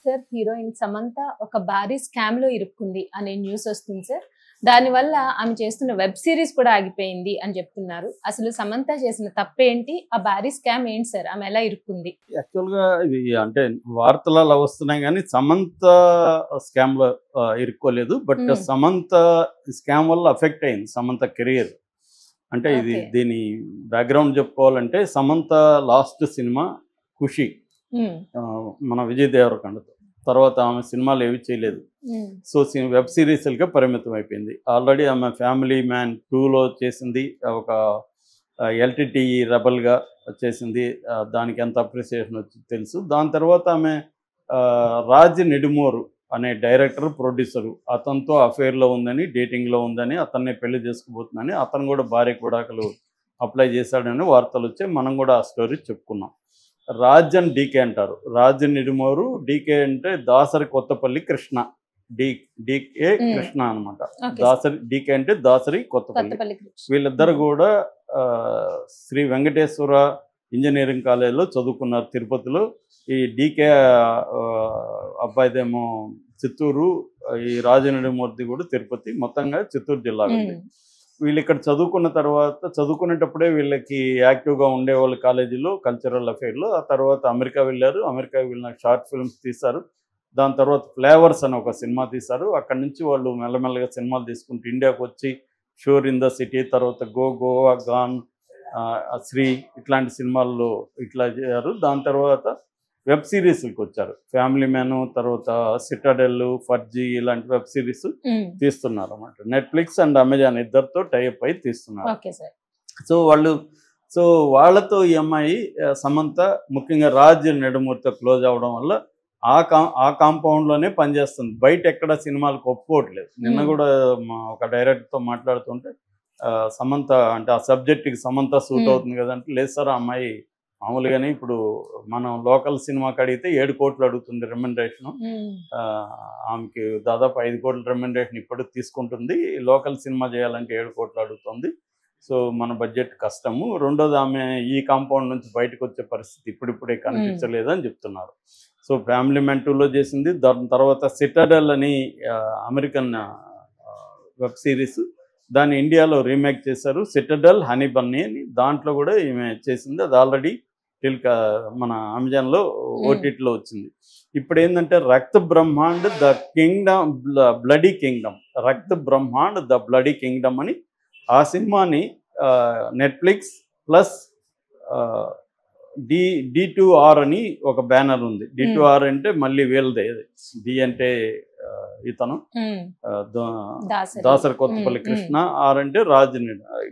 Actor heroine Samantha ఒక భారీ scam లో ఇరుక్కుంది అనే న్యూస్ వస్తుంది సార్. దానివల్ల ఆమె చేస్తున్న వెబ్ సిరీస్ కూడా ఆగిపోయింది అని చెప్తున్నారు. అసలు సమంత చేసిన తప్పేంటి, ఆ భారీ స్కామ్ ఏంటి సార్, ఆమె ఎలా ఇరుక్కుంది? యాక్చువల్గా ఇది అంటే వార్తలు అలా వస్తున్నాయి కానీ సమంత స్కామ్ లో ఇరుక్కోలేదు. బట్ సమంత స్కామ్ వల్ల అఫెక్ట్ అయింది సమంత కెరియర్. అంటే ఇది దీని బ్యాక్గ్రౌండ్ చెప్పుకోవాలంటే సమంత లాస్ట్ సినిమా ఖుషి మన విజయ్ దేవరకొండతో, తర్వాత ఆమె సినిమాలు ఏవి చేయలేదు. సో వెబ్ సిరీస్లుగా పరిమితం అయిపోయింది. ఆల్రెడీ ఆమె ఫ్యామిలీ మ్యాన్ 2లో చేసింది, ఒక ఎల్టీటీ రెబల్గా చేసింది. దానికి ఎంత అప్రిసియేషన్ వచ్చింది తెలుసు. దాని తర్వాత ఆమె రాజ్ నిడుమోరు అనే డైరెక్టర్ ప్రొడ్యూసరు, అతనితో అఫేర్లో ఉందని, డేటింగ్లో ఉందని, అతన్నే పెళ్లి చేసుకుపోతుందని, అతను కూడా భార్య విడాకులు అప్లై చేశాడని వార్తలు వచ్చాయి. మనం కూడా ఆ స్టోరీ చెప్పుకున్నాం. రాజ్ అండ్ డీకే అంటారు. రాజ్ నిడుమోరు, డీకే అంటే దాసరి కొత్తపల్లి కృష్ణ, డీకే కృష్ణ అనమాట. దాసరి డీకే అంటే దాసరి కొత్తపల్లి. వీళ్ళిద్దరు కూడా శ్రీ వెంకటేశ్వర ఇంజనీరింగ్ కాలేజీలో చదువుకున్నారు తిరుపతిలో. ఈ డీకే అబ్బాయిదేమో చిత్తూరు, ఈ రాజనిడుమూర్తి కూడా తిరుపతి, మొత్తంగా చిత్తూరు జిల్లా. వీళ్ళు ఇక్కడ చదువుకున్న తర్వాత, చదువుకునేటప్పుడే వీళ్ళకి యాక్టివ్గా ఉండేవాళ్ళు కాలేజీలో కల్చరల్ అఫేర్లో. ఆ తర్వాత అమెరికా వెళ్ళారు. అమెరికా వెళ్ళిన షార్ట్ ఫిల్మ్స్ తీశారు. దాని తర్వాత ఫ్లేవర్స్ అని ఒక సినిమా తీశారు. అక్కడి నుంచి వాళ్ళు మెల్లమెల్లగా సినిమాలు తీసుకుంటూ ఇండియాకు వచ్చి షోర్ ఇన్ ద సిటీ, తర్వాత గోవా గాన్, శ్రీ, ఇట్లాంటి సినిమాల్లో ఇట్లా చేశారు. దాని తర్వాత వెబ్ సిరీస్కి వచ్చారు. ఫ్యామిలీ మ్యాన్, తర్వాత సిటాడెల్, ఫర్జీ, ఇలాంటి వెబ్ సిరీస్ తీస్తున్నారు అన్నమాట. నెట్ఫ్లిక్స్ అండ్ అమెజాన్ ఇద్దరితో టైఅప్ అయి తీస్తున్నారు. సో వాళ్ళతో ఈ అమ్మాయి సమంత ముఖ్యంగా రాజ్ నెడుమూర్తితో క్లోజ్ అవ్వడం వల్ల ఆ కాంపౌండ్లోనే పనిచేస్తుంది. బయట ఎక్కడ సినిమాలకు ఒప్పుకోవట్లేదు. నిన్న కూడా ఒక డైరెక్టర్తో మాట్లాడుతుంటే సమంత అంటే ఆ సబ్జెక్ట్కి సమంత సూట్ అవుతుంది కదంటే, లేదు సార్ ఆ అమ్మాయి మామూలుగానే ఇప్పుడు మనం లోకల్ సినిమాకి అడిగితే 7 కోట్లు అడుగుతుంది రెమ్యునరేషన్. ఆమెకి దాదాపు 5 కోట్ల రెమ్యునరేషన్ ఇప్పుడు తీసుకుంటుంది. లోకల్ సినిమా చేయాలంటే 7 కోట్లు అడుగుతుంది. సో మన బడ్జెట్ కష్టము. రెండోది, ఆమె ఈ కాంపౌండ్ నుంచి బయటకు వచ్చే పరిస్థితి ఇప్పుడిప్పుడే కనిపించలేదని చెప్తున్నారు. సో ఫ్యామిలీ మ్యాన్ 2లో చేసింది. దాని తర్వాత సిటాడెల్ అని అమెరికన్ వెబ్ సిరీస్, దాన్ని ఇండియాలో రీమేక్ చేశారు. సిటాడెల్ హనీ బన్నీ అని, దాంట్లో కూడా ఈమె చేసింది. అది ఆల్రెడీ మన అమెజాన్లో ఓటీటీలో వచ్చింది. ఇప్పుడు ఏంటంటే రక్త Brahmand the Kingdom, bloody Kingdom, రక్త బ్రహ్మాండ్ ద బ్లడీ కింగ్డమ్ అని ఆ సినిమాని నెట్ఫ్లిక్స్ ప్లస్ D2R అని ఒక బ్యానర్ ఉంది. D2R అంటే మళ్ళీ వీళ్ళదే. డి అంటే ఇతను దాసరి కొత్తపల్లి కృష్ణ, ఆర్ అంటే రాజ్,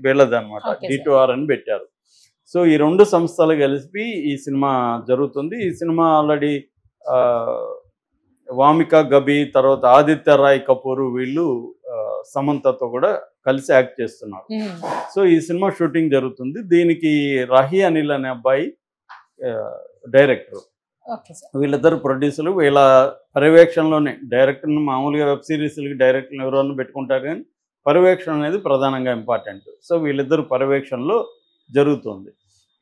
వీళ్ళదే అనమాట. D2R అని పెట్టారు. సో ఈ 2 సంస్థలు కలిపి ఈ సినిమా జరుగుతుంది. ఈ సినిమా ఆల్రెడీ వామిక గబి, తర్వాత ఆదిత్య రాయ్ కపూర్, వీళ్ళు సమంతతో కూడా కలిసి యాక్ట్ చేస్తున్నారు. సో ఈ సినిమా షూటింగ్ జరుగుతుంది. దీనికి రహీ అనిల్ అనే అబ్బాయి డైరెక్టర్. వీళ్ళిద్దరు ప్రొడ్యూసర్లు. వీళ్ళ పర్యవేక్షణలోనే డైరెక్టర్ని, మామూలుగా వెబ్ సిరీస్లకి డైరెక్టర్ని ఎవరైనా పెట్టుకుంటారు కానీ పర్యవేక్షణ అనేది ప్రధానంగా ఇంపార్టెంట్. సో వీళ్ళిద్దరు పర్యవేక్షణలో జరుగుతుంది.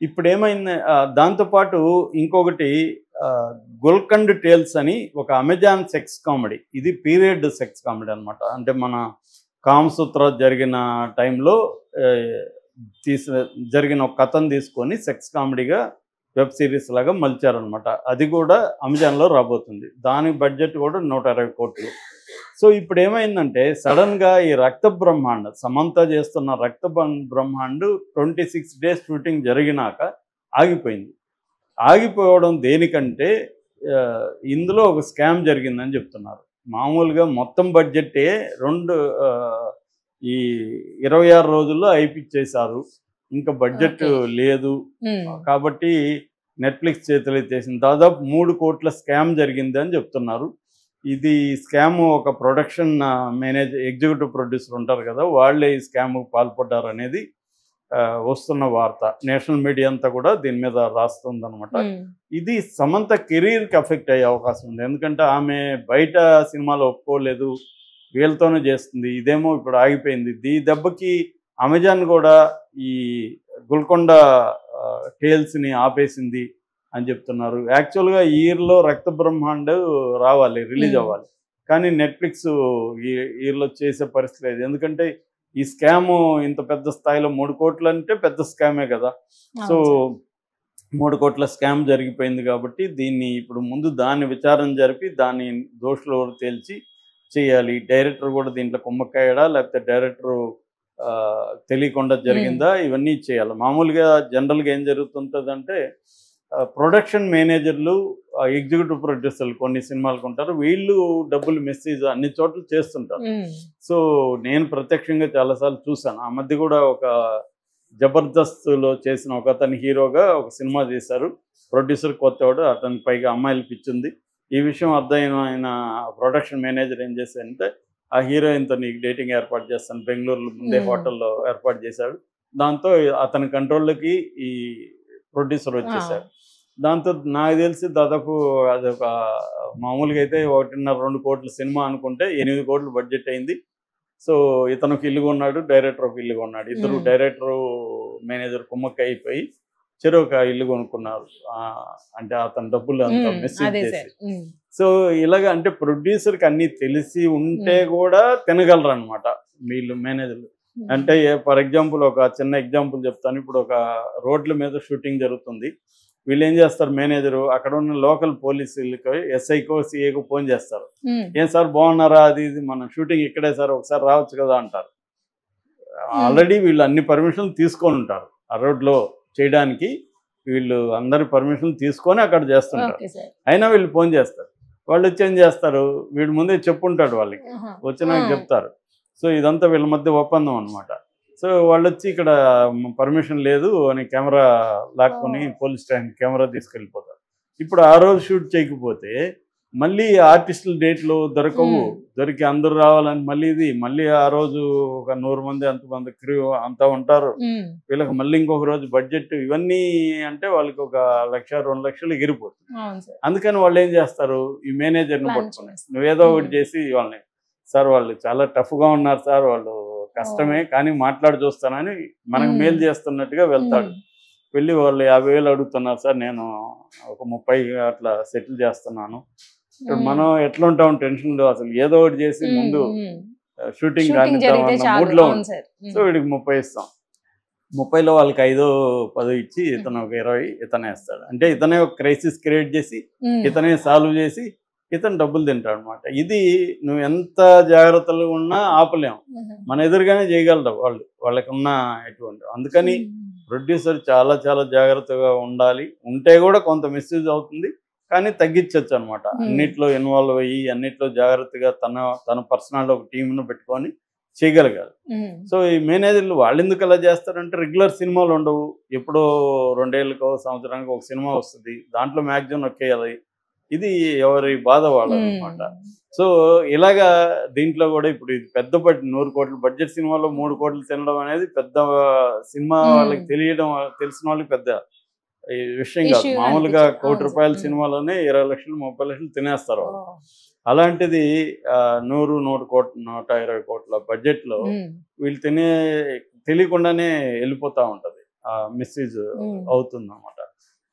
ఇప్పుడు ఏమైంది, దాంతోపాటు ఇంకొకటి గుల్కండ్ టేల్స్ అని ఒక అమెజాన్ సెక్స్ కామెడీ. ఇది పీరియడ్ సెక్స్ కామెడీ అనమాట. అంటే మన కామసూత్ర జరిగిన టైంలో జరిగిన ఒక కథను తీసుకొని సెక్స్ కామెడీగా వెబ్ సిరీస్ లాగా మలిచారనమాట. అది కూడా అమెజాన్లో రాబోతుంది. దాని బడ్జెట్ కూడా 120 కోట్లు. సో ఇప్పుడు ఏమైందంటే సడన్గా ఈ రక్త బ్రహ్మాండ్, సమంత చేస్తున్న రక్త బ్రహ్మాండ్ 26 డేస్ షూటింగ్ జరిగినాక ఆగిపోయింది. ఆగిపోవడం దేనికంటే ఇందులో ఒక స్కామ్ జరిగిందని చెప్తున్నారు. మామూలుగా మొత్తం బడ్జెట్టే ఈ 26 రోజుల్లో అయిపిచ్చేశారు. ఇంకా బడ్జెట్ లేదు కాబట్టి నెట్ఫ్లిక్స్ చేతులు ఎత్తేసింది. దాదాపు 3 కోట్ల స్కామ్ జరిగింది అని చెప్తున్నారు. ఇది స్కామ్ ఒక ప్రొడక్షన్ ఎగ్జిక్యూటివ్ ప్రొడ్యూసర్ ఉంటారు కదా, వాళ్ళే ఈ స్కామ్కు పాల్పడ్డారు అనేది వస్తున్న వార్త. నేషనల్ మీడియా అంతా కూడా దీని మీద రాస్తుంది అనమాట. ఇది సమంత కెరీర్కి అఫెక్ట్ అయ్యే అవకాశం ఉంది. ఎందుకంటే ఆమె బయట సినిమాలో ఒప్పుకోలేదు, వీళ్ళతోనే చేస్తుంది. ఇదేమో ఇప్పుడు ఆగిపోయింది. ఈ దెబ్బకి అమెజాన్ కూడా ఈ గోల్కొండ టేల్స్ని ఆపేసింది. అని చెప్తున్నారు. యాక్చువల్గా ఈ ఇయర్లో రక్త బ్రహ్మాండ రావాలి, రిలీజ్ అవ్వాలి, కానీ నెట్ఫ్లిక్స్ ఈ ఇయర్లో చేసే పరిస్థితి లేదు. ఎందుకంటే ఈ స్కామ్ ఇంత పెద్ద స్థాయిలో 3 కోట్లు అంటే పెద్ద స్కామే కదా. సో 3 కోట్ల స్కామ్ జరిగిపోయింది కాబట్టి దీన్ని ఇప్పుడు ముందు దాన్ని విచారణ జరిపి దాన్ని దోషులు ఎవరు తేల్చి చేయాలి. డైరెక్టర్ కూడా దీంట్లో కుమ్మక్కాయడా లేకపోతే డైరెక్టర్ తెలియకుండా జరిగిందా, ఇవన్నీ చేయాలి. మామూలుగా జనరల్గా ఏం జరుగుతుంటుందంటే ప్రొడక్షన్ మేనేజర్లు, ఎగ్జిక్యూటివ్ ప్రొడ్యూసర్లు కొన్ని సినిమాలకు ఉంటారు, వీళ్ళు డబ్బులు మెసేజ్ అన్ని చోట్ల చేస్తుంటారు. సో నేను ప్రత్యక్షంగా చాలాసార్లు చూశాను. ఆ మధ్య కూడా ఒక జబర్దస్త్లో చేసిన ఒక అతని హీరోగా ఒక సినిమా చేశారు. ప్రొడ్యూసర్ కొత్తవాడు, అతని పైగా అమ్మాయిలు పిచ్చింది. ఈ విషయం అర్థమైన ప్రొడక్షన్ మేనేజర్ ఏం చేశారంటే ఆ హీరోయిన్తో నీకు డేటింగ్ ఏర్పాటు చేస్తాను బెంగళూరులో ముందే హోటల్లో ఏర్పాటు చేశాడు. దాంతో అతని కంట్రోల్లోకి ఈ ప్రొడ్యూసర్ వచ్చేసారు. దాంతో నాకు తెలిసి దాదాపు అదొక మామూలుగా అయితే 1.5-2 కోట్ల సినిమా అనుకుంటే 8 కోట్లు బడ్జెట్ అయింది. సో ఇతను ఒక ఇల్లు కొన్నాడు, డైరెక్టర్ ఒక ఇల్లు కొన్నాడు. ఇద్దరు డైరెక్టరు మేనేజర్ కుమ్మక్క అయిపోయి చెరొక ఇల్లు కొనుక్కున్నారు. అంటే అతని డబ్బులు అంతా మెసేజ్ చేసి. సో ఇలాగ అంటే ప్రొడ్యూసర్కి అన్నీ తెలిసి ఉంటే కూడా తినగలరు అనమాట వీళ్ళు మేనేజర్లు. అంటే ఫర్ ఎగ్జాంపుల్ ఒక చిన్న ఎగ్జాంపుల్ చెప్తాను. ఇప్పుడు ఒక రోడ్ల మీద షూటింగ్ జరుగుతుంది. వీళ్ళు ఏం చేస్తారు, మేనేజరు అక్కడ ఉన్న లోకల్ పోలీసులకి ఎస్ఐకో సిఐకో ఫోన్ చేస్తారు. ఏం సార్ బాగున్నారా, అది ఇది మన షూటింగ్ ఇక్కడే సార్, ఒకసారి రావచ్చు కదా అంటారు. ఆల్రెడీ వీళ్ళు అన్ని పర్మిషన్లు తీసుకొని ఉంటారు. ఆ రోడ్లో చేయడానికి వీళ్ళు అందరి పర్మిషన్లు తీసుకొని అక్కడ చేస్తుంటారు. అయినా వీళ్ళు ఫోన్ చేస్తారు. వాళ్ళు వచ్చి ఏం చేస్తారు, వీడి ముందే చెప్పుంటాడు, వాళ్ళకి వచ్చినాక చెప్తారు. సో ఇదంతా వీళ్ళ మధ్య ఒప్పందం అనమాట. సో వాళ్ళు వచ్చి ఇక్కడ పర్మిషన్ లేదు అని కెమెరా లాక్కొని పోలీస్ స్టేషన్ కెమెరా తీసుకెళ్ళిపోతారు. ఇప్పుడు ఆ రోజు షూట్ చేయకపోతే మళ్ళీ ఆర్టిస్టుల డేట్లు దొరికి అందరూ రావాలని మళ్ళీ ఆ రోజు ఒక 100 మంది అంతమంది క్రూ అంతా ఉంటారు. వీళ్ళకి మళ్ళీ ఇంకొక రోజు బడ్జెట్, ఇవన్నీ అంటే వాళ్ళకి 1-2 లక్షలు ఎగిరిపోతుంది. అందుకని వాళ్ళు ఏం చేస్తారు, ఈ మేనేజర్ని పట్టుకుని నువ్వేదో ఒకటి చేసి వాళ్ళని, సార్ వాళ్ళు చాలా టఫ్గా ఉన్నారు సార్, వాళ్ళు కష్టమే కానీ మాట్లాడి చూస్తానని మనకు మేలు చేస్తున్నట్టుగా వెళ్తాడు. వెళ్ళి వాళ్ళు 50,000 అడుగుతున్నారు సార్, నేను ఒక 30 అట్లా సెటిల్ చేస్తున్నాను. ఇప్పుడు మనం ఎట్లా ఉంటాం టెన్షన్లో, అసలు ఏదో ఒకటి చేసి ముందు షూటింగ్ కానిద్దామన్న మూడ్లో ఉంది. సో వీడికి 30 ఇస్తాం. 30లో వాళ్ళకి 5-10 ఇచ్చి ఇతను ఒక 20 ఇతనే వేస్తాడు. అంటే ఇతనే ఒక క్రైసిస్ క్రియేట్ చేసి ఇతనే సాల్వ్ చేసి ఇతను డబ్బులు తింటాడు అనమాట. ఇది నువ్వు ఎంత జాగ్రత్తలు ఉన్నా ఆపలేము, మన ఎదురుగానే చేయగలరు వాళ్ళకి ఉన్న ఎటువంటి. అందుకని ప్రొడ్యూసర్ చాలా చాలా జాగ్రత్తగా ఉండాలి. ఉంటే కూడా కొంత మిస్యూజ్ అవుతుంది, కానీ తగ్గించవచ్చు అనమాట. అన్నిట్లో ఇన్వాల్వ్ అయ్యి అన్నిట్లో జాగ్రత్తగా తన పర్సనల్ ఒక టీంను పెట్టుకొని చేయగలగాలి. సో ఈ మేనేజర్లు వాళ్ళు ఎందుకు అలా చేస్తారంటే, రెగ్యులర్ సినిమాలు ఉండవు, ఎప్పుడో 2 ఏళ్ళకో సంవత్సరానికి ఒక సినిమా వస్తుంది, దాంట్లో మ్యాక్సిమం నొక్కేయాలి. ఇది ఎవరి బాధ వాళ్ళ అనమాట. సో ఇలాగా దీంట్లో కూడా ఇప్పుడు ఇది పెద్ద 100 కోట్ల బడ్జెట్ సినిమాలో 3 కోట్లు తినడం అనేది పెద్ద సినిమా వాళ్ళకి తెలిసిన వాళ్ళకి పెద్ద విషయం కాదు. మామూలుగా ₹1,00,00,000 సినిమాలోనే 20 లక్షలు 30 లక్షలు తినేస్తారు వాళ్ళు. అలాంటిది 100 కోట్ల 120 కోట్ల బడ్జెట్లో వీళ్ళు తెలియకుండానే వెళ్ళిపోతూ ఉంటుంది, మిస్యూజ్ అవుతుంది అన్నమాట.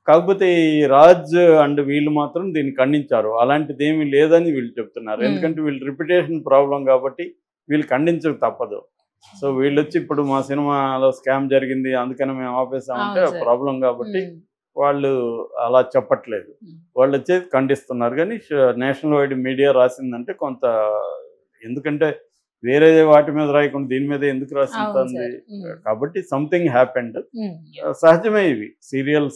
కాకపోతే ఈ రాజ్ అండ్ వీళ్ళు మాత్రం దీన్ని ఖండించారు. అలాంటిది ఏమీ లేదని వీళ్ళు చెప్తున్నారు. ఎందుకంటే వీళ్ళు రిప్యుటేషన్ ప్రాబ్లం కాబట్టి వీళ్ళు ఖండించక తప్పదు. సో వీళ్ళు వచ్చి ఇప్పుడు మా సినిమాలో స్కామ్ జరిగింది అందుకని మేము ఆపేసామంటే ప్రాబ్లం కాబట్టి వాళ్ళు అలా చెప్పట్లేదు. వాళ్ళు వచ్చేది ఖండిస్తున్నారు. కానీ నేషనల్ వైడ్ మీడియా రాసిందంటే కొంత, ఎందుకంటే వేరే వాటి మీద రాయకుండా దీని మీద ఎందుకు రాసింది, కాబట్టి సంథింగ్ హ్యాపెండ్. సహజమే, ఇవి సీరియల్స్